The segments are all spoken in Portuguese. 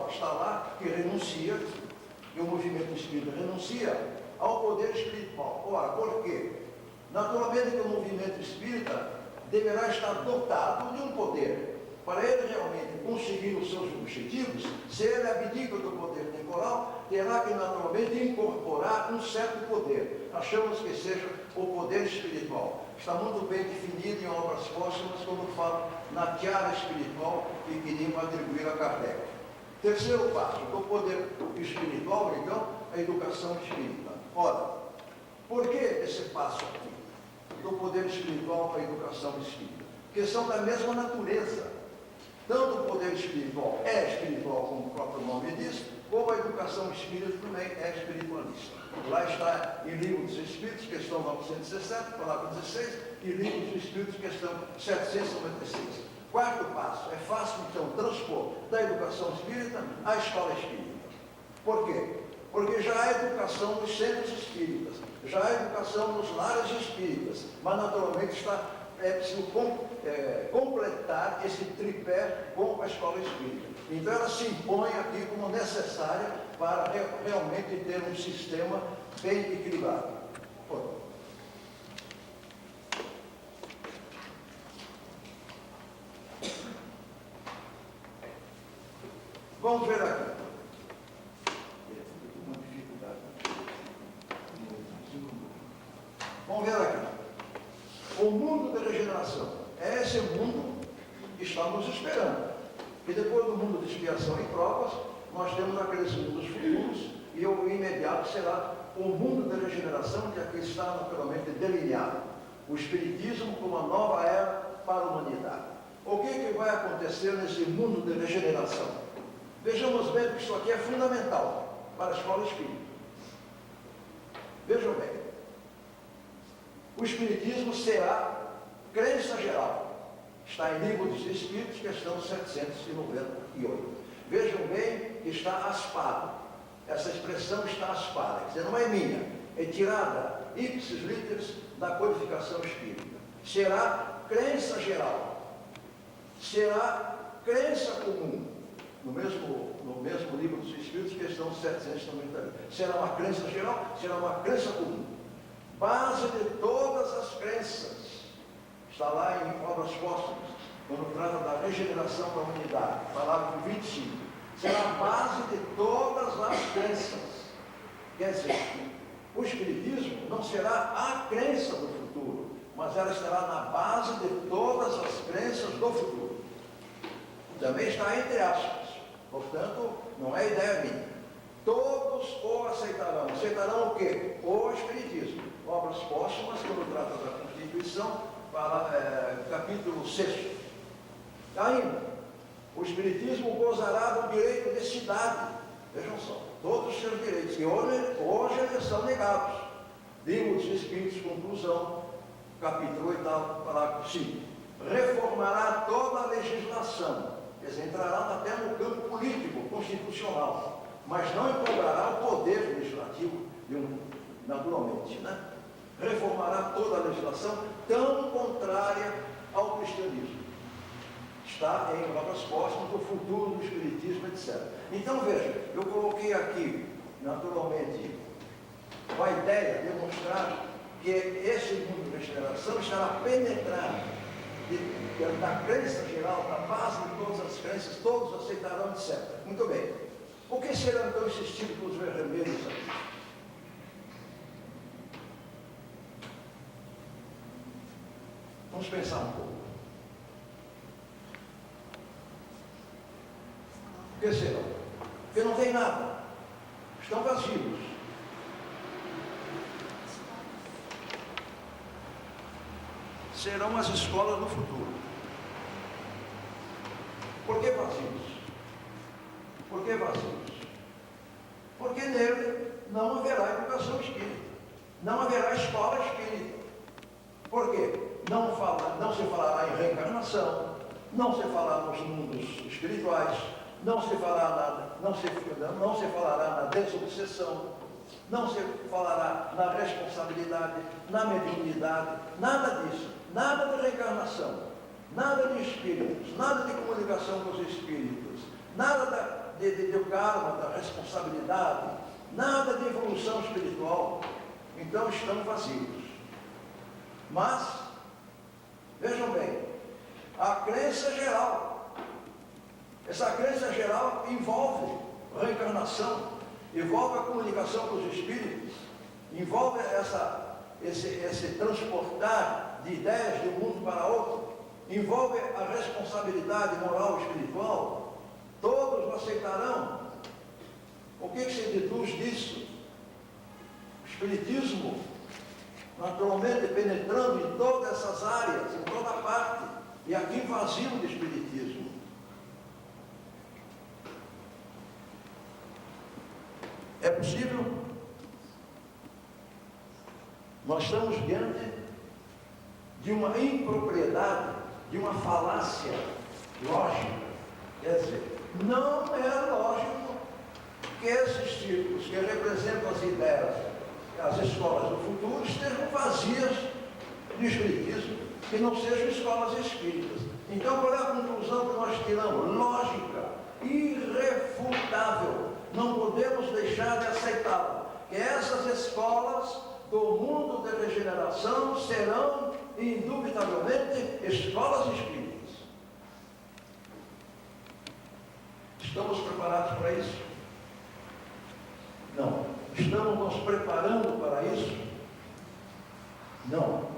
está lá que renuncia, e o movimento espírita renuncia ao poder espiritual. Ora, por quê? Naturalmente que o movimento espírita deverá estar dotado de um poder. Para ele realmente conseguir os seus objetivos, se ele abdica do poder temporal, terá que naturalmente incorporar um certo poder. Achamos que seja o poder espiritual. Está muito bem definido em obras póstumas, quando fala na tiara espiritual que queriam atribuir a Kardec. Terceiro passo, do poder espiritual, então, a educação espírita. Ora, por que esse passo aqui? Do poder espiritual para a educação espírita? Porque são da mesma natureza. Tanto o poder espiritual é espiritual, como o próprio nome diz, como a educação espírita também é espiritualista. Lá está em Livro dos Espíritos, questão 917, palavra 16, e Livro dos Espíritos, questão 796. Quarto passo, é fácil então transpor da educação espírita à escola espírita. Por quê? Porque já há educação nos centros espíritas, já há educação nos lares espíritas, mas naturalmente é preciso completar esse tripé com a escola espírita. Então ela se impõe aqui como necessária para realmente ter um sistema bem equilibrado. Vamos ver aqui. Vamos ver aqui. O mundo da regeneração é esse mundo que estamos esperando. E depois do mundo de expiação e provas, nós temos aqueles mundos futuros, e o imediato será o mundo da regeneração, que aqui está naturalmente delineado. O Espiritismo como uma nova era para a humanidade. O que vai acontecer nesse mundo de regeneração? Vejamos bem que isso aqui é fundamental para a escola espírita. Vejam bem. O Espiritismo será crença geral. Está em Livro dos Espíritos, questão 798. Vejam bem que está aspado. Essa expressão está aspada. Quer dizer, não é minha. É tirada, ipsis literis, da codificação espírita. Será crença geral. Será crença comum. No mesmo Livro dos Espíritos, questão 798. Será uma crença geral, será uma crença comum. Base de todas as crenças. Está lá em Obras Póstumas, quando trata da regeneração da humanidade, palavra 25. Será a base de todas as crenças. Quer dizer, o Espiritismo não será a crença do futuro, mas ela estará na base de todas as crenças do futuro. Também está entre aspas. Portanto, não é ideia minha. Todos o aceitarão. Aceitarão o quê? O Espiritismo. Obras póstumas, quando trata da Constituição, capítulo 6. Ainda, o Espiritismo gozará do direito de cidade. Vejam só, todos os seus direitos, que hoje eles são negados. Livro dos Espíritos, conclusão, capítulo 8, parágrafo 5. Reformará toda a legislação. Eles entrarão até no campo político, constitucional, mas não empolgará o poder legislativo, naturalmente, né? Reformará toda a legislação tão contrária ao cristianismo. Está em Obras Póstumas, o futuro do Espiritismo, etc. Então, veja, eu coloquei aqui, naturalmente, com a ideia de mostrar que esse mundo de regeneração estará penetrado da crença geral, da base de todas as crenças, todos aceitarão, etc. Muito bem. O que serão então esses círculos vermelhos aqui? Vamos pensar um pouco. O que serão? Porque não tem nada. Estão vazios. Serão as escolas do futuro. Por que vazios? Por que vazios? Porque nele não haverá educação espírita. Não haverá escola espírita. Por quê? Não se falará em reencarnação, não se falará nos mundos espirituais, não se falará na desobsessão, não se falará na responsabilidade, na mediunidade, nada disso, nada de reencarnação, nada de espíritos, nada de comunicação com os espíritos, nada do karma, da responsabilidade, nada de evolução espiritual. Então estão vazios. Mas, vejam bem, a crença geral, essa crença geral envolve reencarnação, envolve a comunicação com os espíritos, envolve esse transportar de ideias de um mundo para outro, envolve a responsabilidade moral e espiritual. Todos aceitarão. O que se deduz disso? O Espiritismo, naturalmente, penetrando em todas essas áreas, em toda parte, e aqui vazio de Espiritismo. É possível? Nós estamos diante de uma impropriedade, de uma falácia lógica. Quer dizer, não é lógico que esses círculos que representam as ideias, as escolas do futuro, estejam vazias de espiritismo, que não sejam escolas espíritas. Então, qual é a conclusão que nós tiramos? Lógica, irrefutável. Não podemos deixar de aceitá-la, que essas escolas do mundo da regeneração serão, indubitavelmente, escolas espíritas. Estamos preparados para isso? Não. Estamos nos preparando para isso? Não.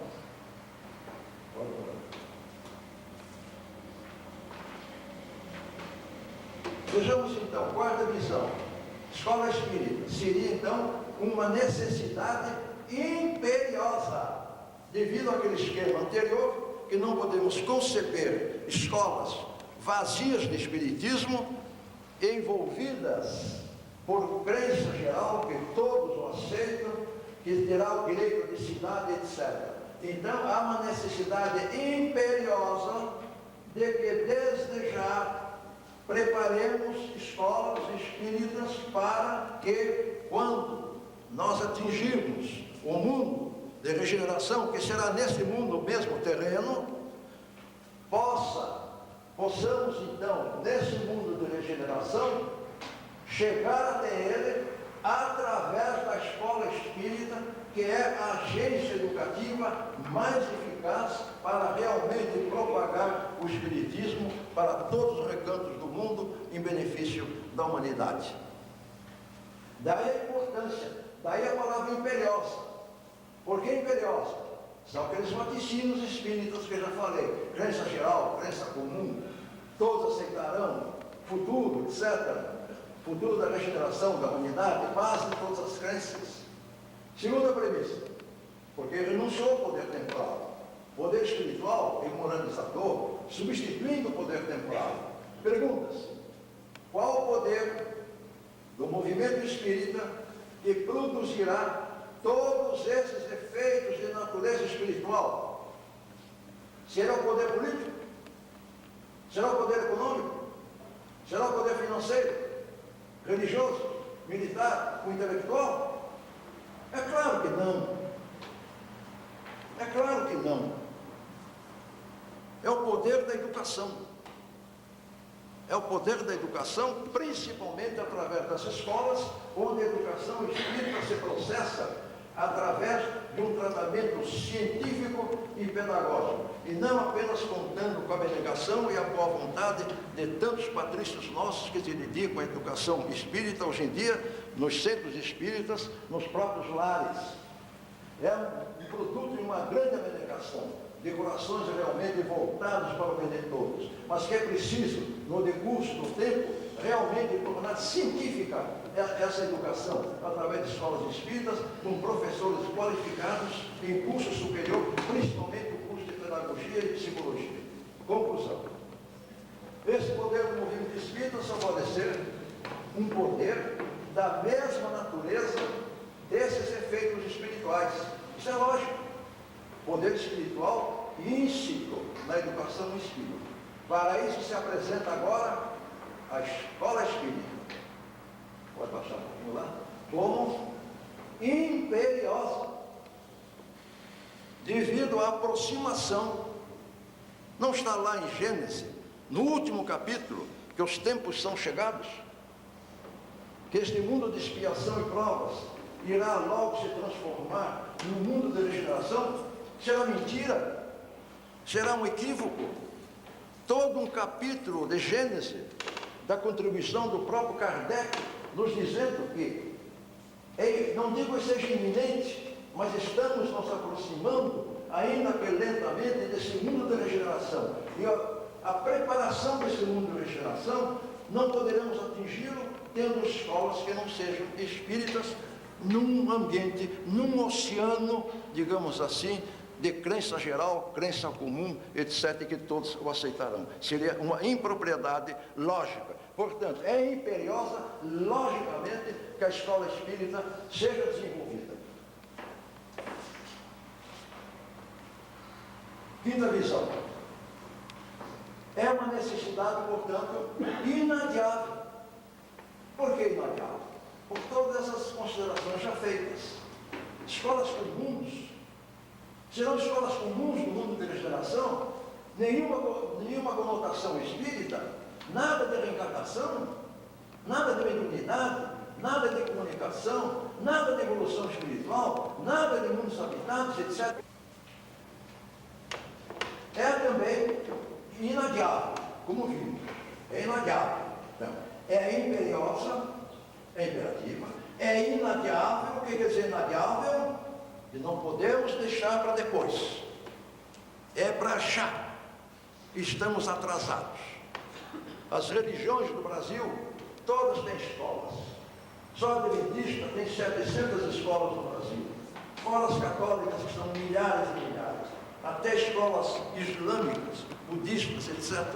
Vejamos então, quarta visão. Escola espírita seria então uma necessidade imperiosa, devido àquele esquema anterior, que não podemos conceber escolas vazias de espiritismo, envolvidas por crença geral, que todos o aceitam, que terá o direito de cidade, etc. Então há uma necessidade imperiosa de que desde já preparemos escolas espíritas para que, quando nós atingirmos o mundo de regeneração, que será nesse mundo mesmo terreno, possamos então, nesse mundo de regeneração, chegar até ele através da escola espírita, que é a agência educativa mais eficaz para realmente propagar o espiritismo para todos os recantos do mundo em benefício da humanidade. Daí a importância, daí a palavra imperiosa. Por que imperiosa? São aqueles vaticínios espíritas que eu já falei, crença geral, crença comum, todos aceitarão, futuro, etc. Futuro da regeneração da humanidade, base de todas as crenças. Segunda premissa, porque renunciou ao poder temporal. Poder espiritual e moralizador, substituindo o poder temporal. Pergunta-se, qual o poder do movimento espírita que produzirá todos esses efeitos de natureza espiritual? Será o poder político? Será o poder econômico? Será o poder financeiro? Religioso? Militar? Ou intelectual? É claro que não. É claro que não. É o poder da educação. É o poder da educação, principalmente através das escolas, onde a educação espírita se processa através de um tratamento científico e pedagógico, e não apenas contando com a abnegação e a boa vontade de tantos patrícios nossos que se dedicam à educação espírita hoje em dia, nos centros espíritas, nos próprios lares. É um produto de uma grande abnegação, de corações realmente voltados para o bem de todos, mas que é preciso, no decurso do tempo, realmente tornar científica essa educação, através de escolas espíritas, com professores qualificados em curso superior, principalmente o curso de pedagogia e psicologia. Conclusão. Esse poder do movimento espírita só pode ser um poder da mesma natureza desses efeitos espirituais. Isso é lógico. Poder espiritual íncito na educação espírita. Para isso se apresenta agora a escola espírita. Pode baixar um pouquinho lá. Como imperiosa. Devido à aproximação. Não está lá em Gênesis, no último capítulo, que os tempos são chegados? que este mundo de expiação e provas irá logo se transformar num mundo de regeneração, será mentira, será um equívoco. Todo um capítulo de Gênesis, da contribuição do próprio Kardec, nos dizendo que, não digo que seja iminente, mas estamos nos aproximando, ainda que lentamente, desse mundo de regeneração. E a preparação desse mundo de regeneração, não poderemos atingi-lo tendo escolas que não sejam espíritas, num ambiente, num oceano, digamos assim, de crença geral, crença comum, etc., que todos o aceitarão. Seria uma impropriedade lógica. Portanto, é imperiosa, logicamente, que a escola espírita seja desenvolvida. Quinta visão. É uma necessidade, portanto, inadiável. Por que inadiável? Por todas essas considerações já feitas. Escolas comuns serão escolas comuns no mundo de regeneração, nenhuma conotação espírita, nada de reencarnação, nada de mediunidade, nada de comunicação, nada de evolução espiritual, nada de mundos habitados, etc. É também inadiável, como vimos, é inadiável. Então, é imperiosa, é imperativa, é inadiável. O que quer dizer inadiável? E não podemos deixar para depois, é para já. Estamos atrasados. As religiões do Brasil, todas têm escolas. Só a Adventista tem 700 escolas no Brasil. Fora as católicas, que são milhares e milhares. Até escolas islâmicas, budistas, etc.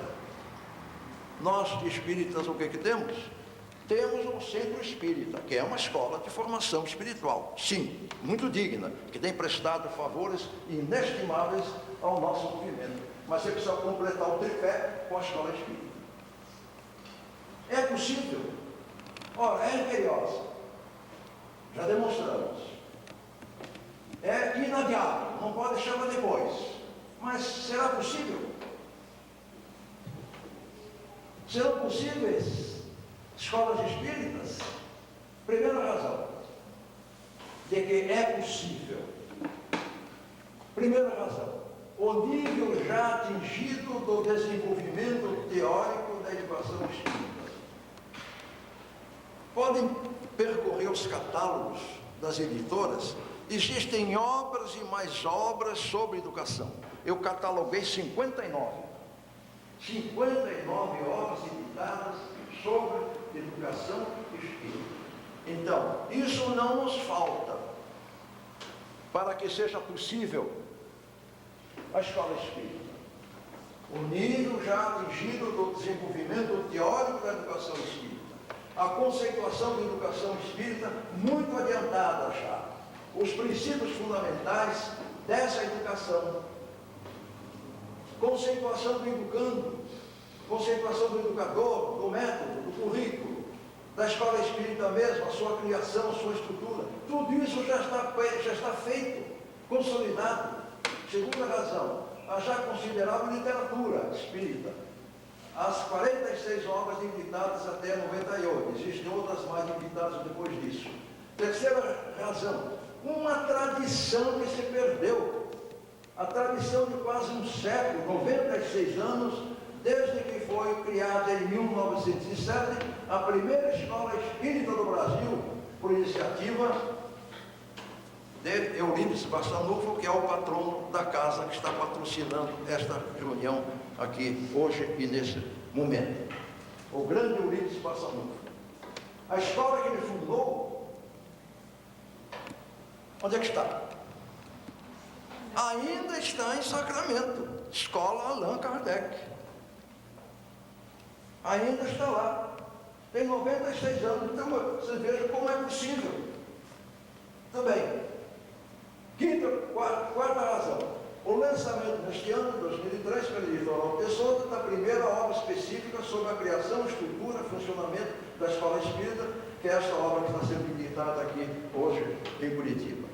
Nós, espíritas, o que temos? Temos um centro espírita, que é uma escola de formação espiritual, sim, muito digna, que tem prestado favores inestimáveis ao nosso movimento, mas é preciso completar o tripé com a escola espírita. É possível? Ora, é imperiosa, já demonstramos. É inadiável, não pode deixar para depois, mas será possível? Serão possíveis escolas espíritas? Primeira razão de que é possível. Primeira razão, o nível já atingido do desenvolvimento teórico da educação espírita. Podem percorrer os catálogos das editoras, existem obras e mais obras sobre educação. Eu cataloguei 59 obras editadas sobre educação espírita. Então, isso não nos falta para que seja possível a escola espírita. O nível já atingido do desenvolvimento teórico da educação espírita. A conceituação da educação espírita muito adiantada já. Os princípios fundamentais dessa educação. Conceituação do educando, conceituação do educador, do método, do currículo, da escola espírita mesmo, a sua criação, a sua estrutura. Tudo isso já está feito, consolidado. Segunda razão, a já considerável literatura espírita. As 46 obras editadas até 98, existem outras mais editadas depois disso. Terceira razão, uma tradição que se perdeu. A tradição de quase um século, 96 anos, desde que foi criada em 1907 a primeira escola espírita do Brasil, por iniciativa de Eurípides Bassanufo, que é o patrono da casa que está patrocinando esta reunião aqui hoje e nesse momento. O grande Eurípides Bassanufo. A escola que ele fundou, onde é que está? Ainda está em Sacramento, Escola Allan Kardec. Ainda está lá. Tem 96 anos, então você veja como é possível. Também. Quarta razão. O lançamento neste ano, 2003, pela editora Pessoa, da primeira obra específica sobre a criação, estrutura, funcionamento da escola espírita, que é esta obra que está sendo editada aqui hoje em Curitiba.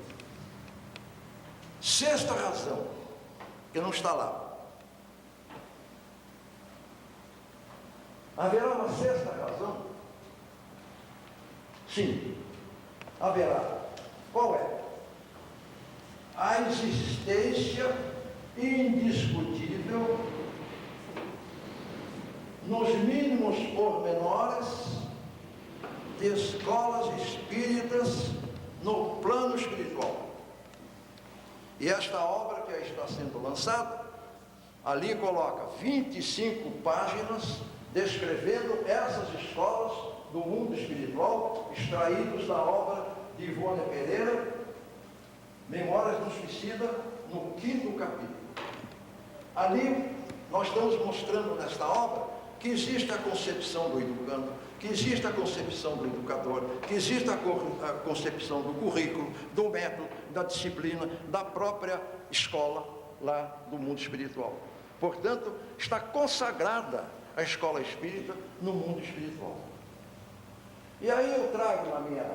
Sexta razão, que não está lá. Haverá uma sexta razão Sim, haverá. Qual é? A existência indiscutível, nos mínimos pormenores, de escolas espíritas no plano espiritual. E esta obra que aí está sendo lançada, ali coloca 25 páginas descrevendo essas escolas do mundo espiritual, extraídos da obra de Ivone Pereira, Memórias do Suicida, no 5º capítulo. Ali nós estamos mostrando nesta obra que existe a concepção do educando, que existe a concepção do educador, que existe a concepção do currículo, do método, da disciplina, da própria escola lá do mundo espiritual. Portanto, está consagrada a escola espírita no mundo espiritual. E aí eu trago na minha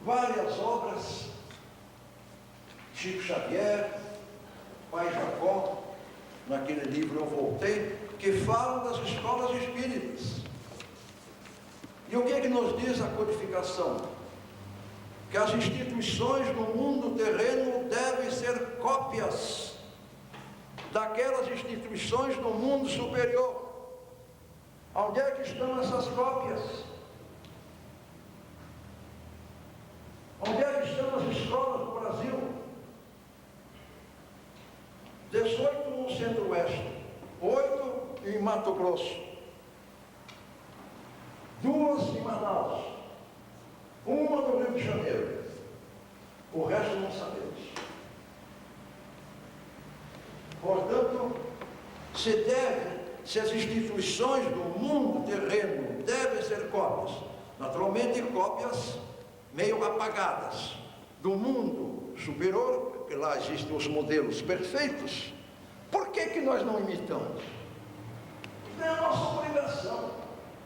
várias obras, Chico Xavier, Pai Jacó, naquele livro Eu Voltei, que falam das escolas espíritas. E o que é que nos diz a codificação? Que as instituições do mundo terreno devem ser cópias daquelas instituições do mundo superior. Onde é que estão essas cópias? Onde é que estão as escolas do Brasil? 18 no Centro-Oeste, 8 em Mato Grosso, 2 em Manaus, 1 no Rio de Janeiro, o resto não sabemos. Portanto, se as instituições do mundo terreno devem ser cópias, naturalmente cópias meio apagadas do mundo superior, porque lá existem os modelos perfeitos. Por que nós não imitamos? É a nossa obrigação,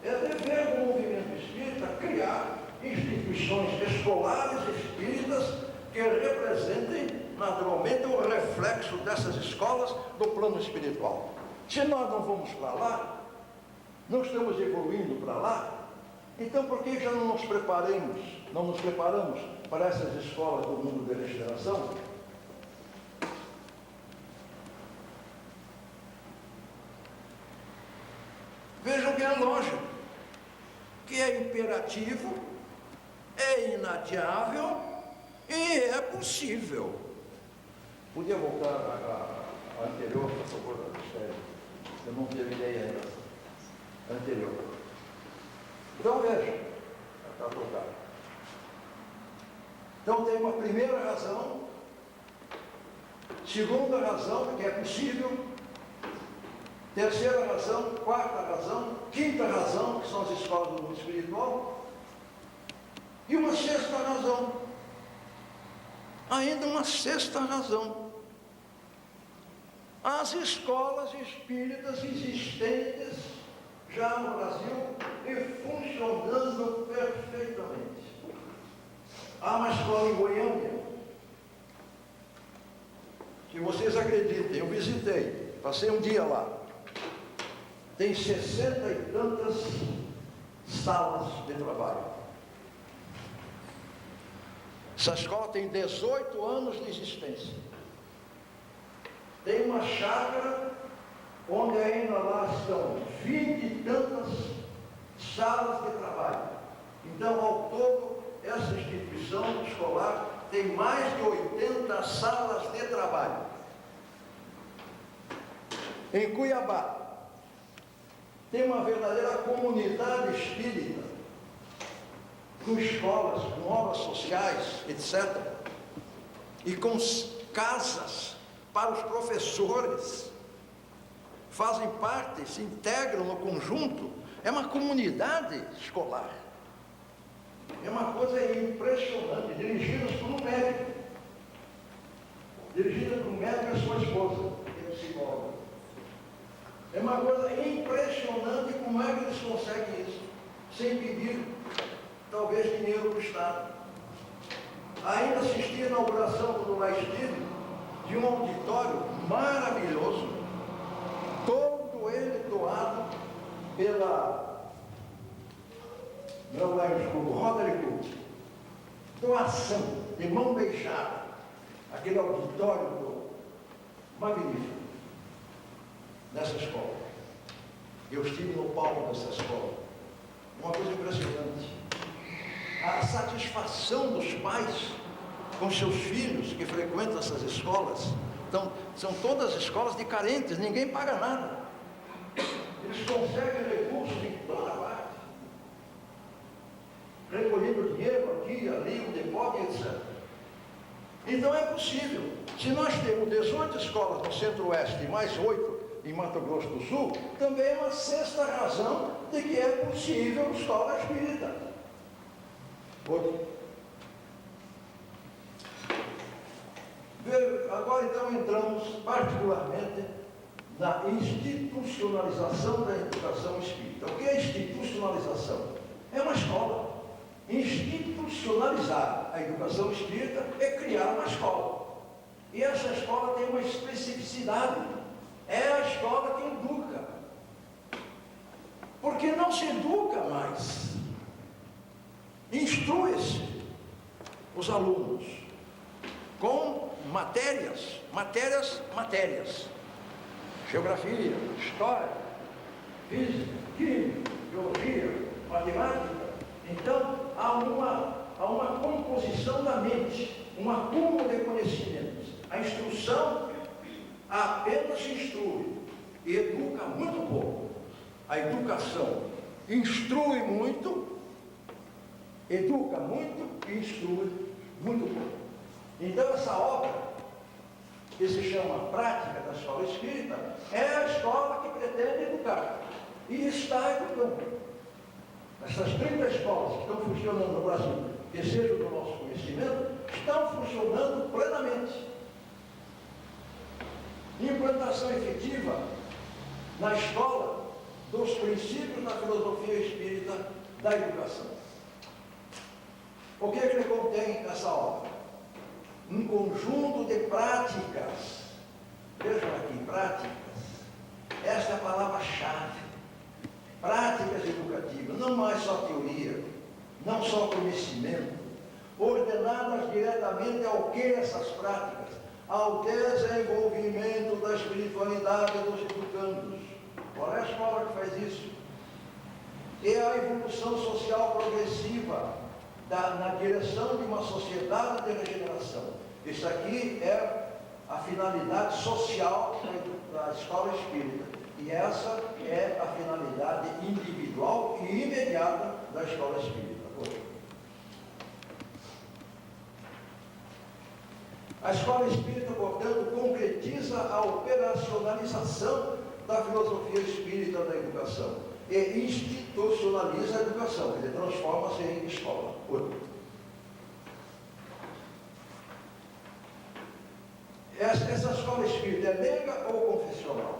é dever do movimento espírita criar instituições escolares espíritas que representem naturalmente o reflexo dessas escolas do plano espiritual. Se nós não vamos para lá, não estamos evoluindo para lá, então por que já não nos preparamos para essas escolas do mundo da regeneração? Vejam que é lógico, que é imperativo, é inadiável e é possível. Podia voltar a anterior, por favor, eu não tenho ideia ainda. Anterior. Então veja, está trocado. Então tem uma primeira razão, segunda razão, que é possível, terceira razão, quarta razão, quinta razão, que são as escolas do mundo espiritual, e uma sexta razão, ainda uma sexta razão. As escolas espíritas existentes já no Brasil e funcionando perfeitamente. Há uma escola em Goiânia, se vocês acreditem, eu visitei, passei um dia lá, tem 60 e tantas salas de trabalho. Essa escola tem 18 anos de existência. Tem uma chácara onde ainda lá estão 20 e tantas salas de trabalho. Então, ao todo, essa instituição escolar tem mais de 80 salas de trabalho. Em Cuiabá, tem uma verdadeira comunidade espírita, com escolas, com obras sociais, etc. E com casas para os professores, fazem parte, se integram no conjunto, é uma comunidade escolar. É uma coisa impressionante, dirigidas por um médico. Dirigida por um médico e a sua esposa, que é psicóloga. É uma coisa impressionante como é que eles conseguem isso, sem pedir, talvez, dinheiro para o Estado. Ainda assisti a inauguração, quando lá estive, de um auditório maravilhoso, todo ele doado pela não Lions Club, Rotary Club, doação de mão beijada, aquele auditório magnífico, nessa escola. Eu estive no palco dessa escola. Uma coisa impressionante. A satisfação dos pais com seus filhos que frequentam essas escolas. Então, são todas escolas de carentes, ninguém paga nada. Eles conseguem recursos em toda parte. Recolhendo dinheiro aqui, ali, onde pode, etc. Então é possível. Se nós temos 18 escolas no Centro-Oeste e mais 8 em Mato Grosso do Sul, também é uma sexta razão de que é possível escola espírita. Agora então entramos particularmente na institucionalização da educação espírita. O que é institucionalização? É uma escola. Institucionalizar a educação espírita é criar uma escola. E essa escola tem uma especificidade. É a escola que educa. Porque não se educa mais. Instrui-se os alunos com matérias. Geografia, história, física, química, biologia, matemática. Então, há uma composição da mente, um acúmulo de conhecimentos. A instrução apenas instrui e educa muito pouco. A educação instrui muito, educa muito e instrui muito pouco. Então, essa obra, que se chama Prática da Escola Espírita, é a escola que pretende educar e está educando. Essas 30 escolas que estão funcionando no Brasil, que sejam do nosso conhecimento, estão funcionando plenamente. Implantação efetiva na escola dos princípios da filosofia espírita da educação. O que é que ele contém essa obra? Um conjunto de práticas. Vejam aqui, práticas. Esta é a palavra-chave. Práticas educativas, não mais só teoria, não só conhecimento, ordenadas diretamente ao que essas práticas? Ao desenvolvimento da espiritualidade dos educandos. Qual é a escola que faz isso? É a evolução social progressiva na direção de uma sociedade de regeneração. Isso aqui é a finalidade social da escola espírita. E essa é a finalidade individual e imediata da escola espírita. A escola espírita, portanto, concretiza a operacionalização da filosofia espírita da educação e institucionaliza a educação, ele transforma-se em escola. Essa escola espírita é leiga ou confessional?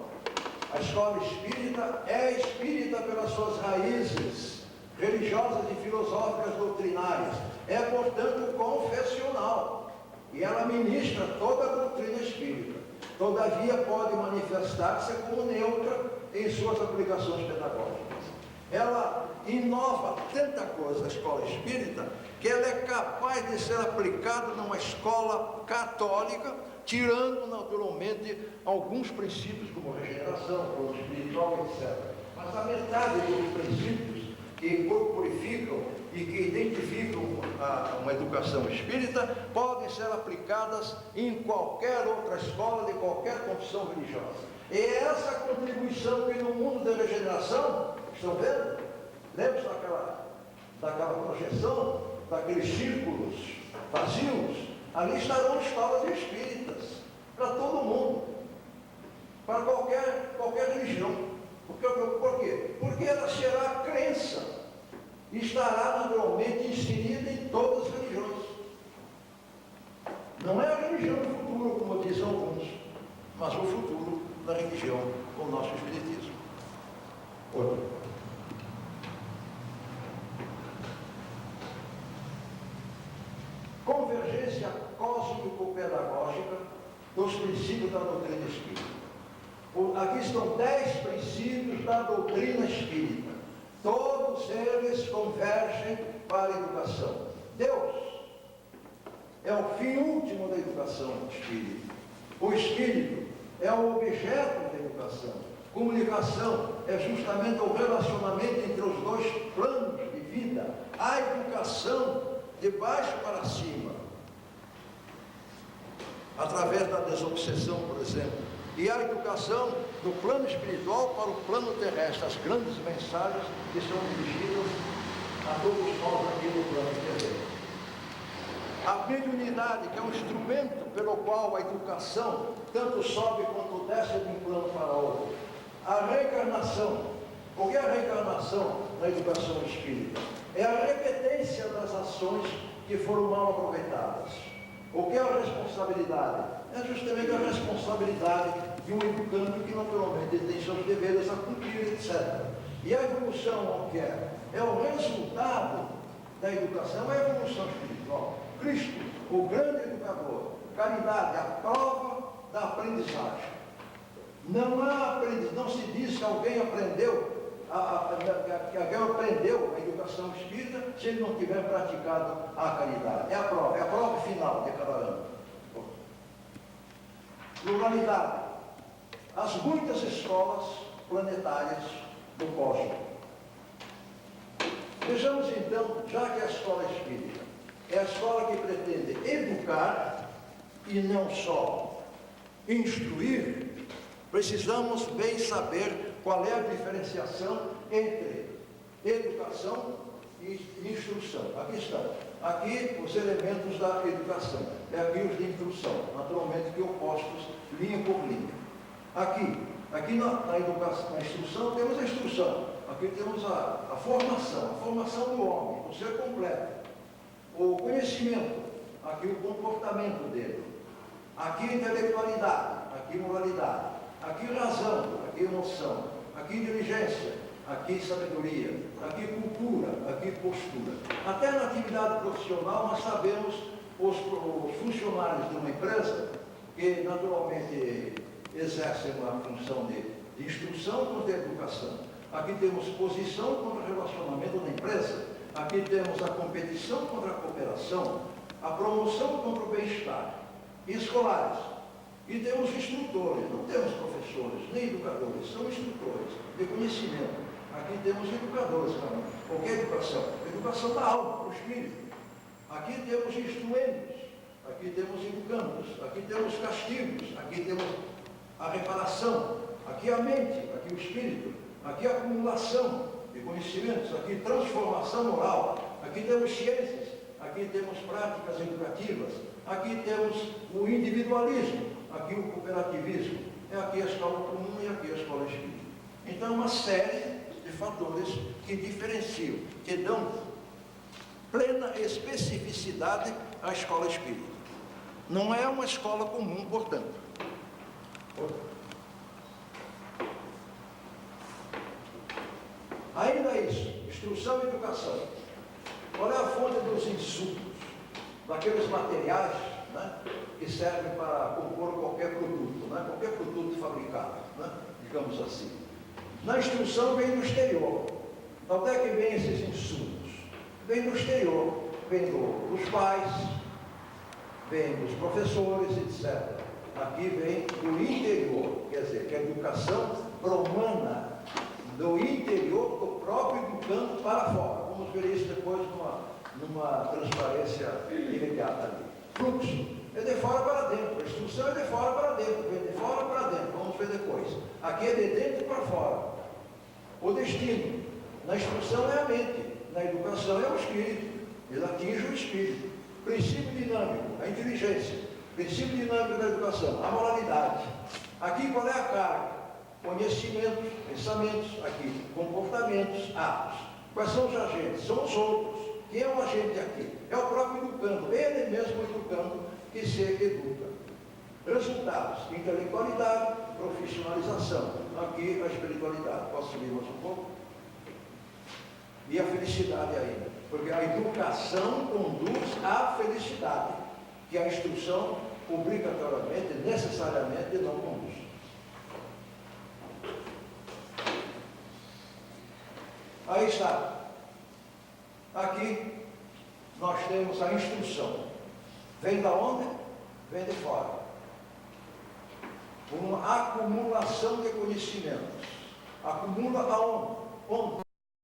A escola espírita é espírita pelas suas raízes religiosas e filosóficas doutrinárias. É, portanto, confessional. E ela ministra toda a doutrina espírita. Todavia, pode manifestar-se como neutra em suas aplicações pedagógicas. Ela inova tanta coisa, a escola espírita, que ela é capaz de ser aplicada numa escola católica, tirando naturalmente alguns princípios como regeneração, plano espiritual, etc. Mas a metade dos princípios que corporificam e que identificam uma educação espírita podem ser aplicadas em qualquer outra escola de qualquer confissão religiosa. E essa contribuição que no mundo da regeneração, estão vendo? Lembra-se daquela projeção, daqueles círculos vazios? Ali estarão escolas espíritas, para todo mundo, para qualquer religião. Por quê? Porque ela será crença e estará naturalmente inserida em todas as religiões. Não é a religião do futuro, como dizem alguns, mas o futuro da religião, com o nosso espiritismo. Outro. Convergência cósmico-pedagógica dos princípios da doutrina espírita. Aqui estão 10 princípios da doutrina espírita. Todos todos eles convergem para a educação. Deus é o fim último da educação do Espírito. O Espírito é o objeto da educação. Comunicação é justamente o relacionamento entre os dois planos de vida. A educação de baixo para cima, através da desobsessão, por exemplo, e a educação do plano espiritual para o plano terrestre, as grandes mensagens que são dirigidas a todos nós aqui no plano terrestre. A mediunidade, que é um instrumento pelo qual a educação tanto sobe quanto desce de um plano para outro. A reencarnação. O que é a reencarnação na educação espírita? É a repetência das ações que foram mal aproveitadas. O que é a responsabilidade? É justamente a responsabilidade de um educando que naturalmente tem seus deveres a cumprir, etc. E a evolução, o que é? É o resultado da educação, é a evolução espiritual. Cristo, o grande educador. Caridade, a prova da aprendizagem. Não se diz que alguém aprendeu, que alguém aprendeu a educação espírita se ele não tiver praticado a caridade. É a prova final de cada ano. Pluralidade. As muitas escolas planetárias do cosmos. Vejamos então, já que a escola espírita é a escola que pretende educar e não só instruir, precisamos bem saber qual é a diferenciação entre educação e instrução. Aqui estão. Aqui os elementos da educação. É aqui os de instrução, naturalmente que opostos linha por linha. Aqui na educação, na instrução, temos a instrução. Aqui temos a formação do homem, o ser completo. O conhecimento, aqui o comportamento dele. Aqui intelectualidade, aqui moralidade. Aqui razão, aqui emoção. Aqui inteligência, aqui sabedoria. Aqui cultura, aqui postura. Até na atividade profissional nós sabemos os funcionários de uma empresa que naturalmente exercem uma função de instrução contra a educação. Aqui temos posição contra o relacionamento da empresa. Aqui temos a competição contra a cooperação, a promoção contra o bem-estar. Escolares. E temos instrutores, não temos professores, nem educadores, são instrutores de conhecimento. Aqui temos educadores também. O que é educação? Educação da alma, do espírito. Aqui temos instrumentos, aqui temos educandos, aqui temos castigos, aqui temos a reparação, aqui a mente, aqui o espírito, aqui a acumulação de conhecimentos, aqui transformação moral, aqui temos ciências, aqui temos práticas educativas, aqui temos o individualismo, aqui o cooperativismo, é aqui a escola comum e aqui a escola espírita. Então, uma série de fatores que diferenciam, que dão plena especificidade à escola espírita. Não é uma escola comum, portanto. Ainda isso, instrução e educação. Qual é a fonte dos insumos, daqueles materiais, né, que servem para compor qualquer produto, né, qualquer produto fabricado, né, digamos assim. Na instrução vem do exterior. De onde é que vem esses insumos? Vem do exterior, vem dos pais, vem dos professores, etc. Aqui vem do interior, quer dizer, que a educação promana do interior do próprio educando para fora. Vamos ver isso depois numa transparência imediata ali. Fluxo é de fora para dentro, a instrução é de fora para dentro, vem de fora para dentro, vamos ver depois. Aqui é de dentro para fora. O destino, na instrução é a mente, na educação é o espírito, ele atinge o espírito. Princípio dinâmico, a inteligência. Princípio dinâmico da educação, a moralidade. Aqui qual é a carga? Conhecimentos, pensamentos, aqui, comportamentos, atos. Quais são os agentes? São os outros. Quem é o agente aqui? É o próprio educando, ele mesmo educando que se educa. Resultados, intelectualidade, profissionalização. Aqui a espiritualidade. Posso subir mais um pouco? E a felicidade ainda. Porque a educação conduz à felicidade, que a instrução, obrigatoriamente, necessariamente, não conduz. Aí está. Aqui nós temos a instrução. Vem da onde? Vem de fora. Uma acumulação de conhecimentos. Acumula aonde? Onde?